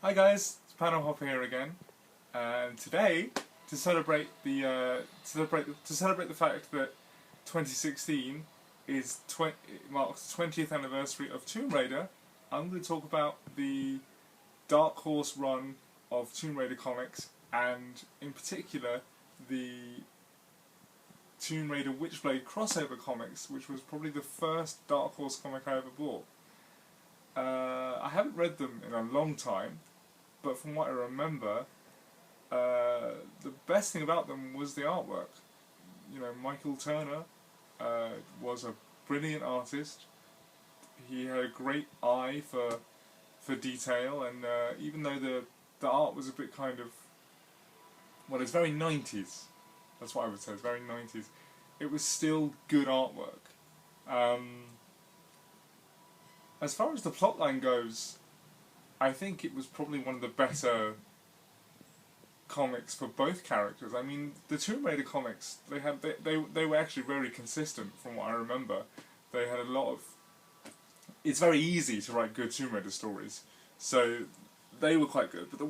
Hi guys, it's Panelhopper here again, and today to celebrate the fact that 2016 it marks the 20th anniversary of Tomb Raider. I'm going to talk about the Dark Horse run of Tomb Raider comics, and in particular the Tomb Raider Witchblade crossover comics, which was probably the first Dark Horse comic I ever bought. I haven't read them in a long time, but from what I remember, the best thing about them was the artwork. You know, Michael Turner was a brilliant artist. He had a great eye for detail, and even though the art was a bit kind of, well, it's very 90s. That's what I would say. It's very 90s. It was still good artwork. As far as the plotline goes, I think it was probably one of the better comics for both characters. I mean, the Tomb Raider comics, they were actually very consistent from what I remember. They had a lot of... It's very easy to write good Tomb Raider stories, so they were quite good. But the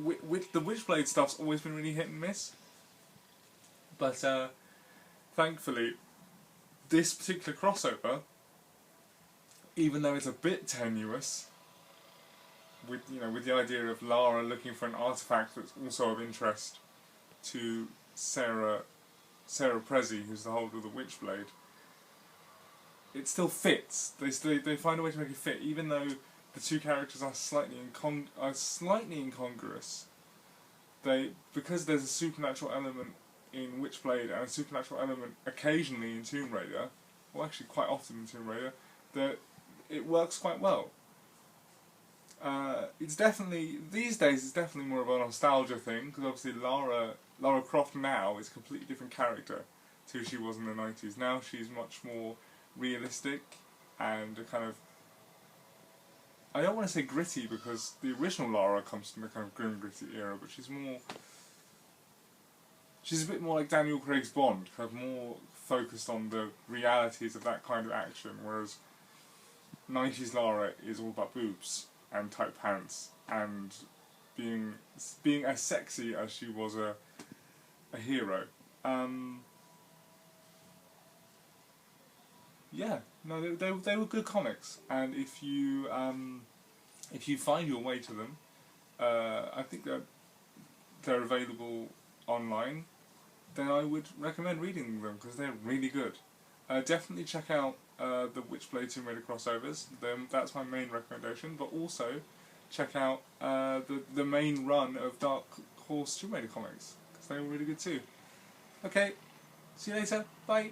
Witchblade stuff's always been really hit and miss. But thankfully, this particular crossover, even though it's a bit tenuous, with the idea of Lara looking for an artifact that's also of interest to Sarah Prezi, who's the holder of the Witchblade, it still fits. They find a way to make it fit, even though the two characters are slightly incongruous. Because there's a supernatural element in Witchblade and a supernatural element occasionally in Tomb Raider, well, actually quite often in Tomb Raider, that it works quite well. It's definitely, these days, it's definitely more of a nostalgia thing, because obviously Lara Croft now is a completely different character to who she was in the 90s. Now she's much more realistic and a kind of, I don't want to say gritty, because the original Lara comes from the kind of grim, gritty era, but she's a bit more like Daniel Craig's Bond, kind of more focused on the realities of that kind of action, whereas 90s Lara is all about boobs and tight pants and being as sexy as she was a hero. Yeah, no, they were good comics, and if you find your way to them, I think they're available online. Then I would recommend reading them because they're really good. Definitely check out the Witchblade Tomb Raider crossovers. That's my main recommendation. But also check out the main run of Dark Horse Tomb Raider comics because they were really good too. Okay, see you later. Bye.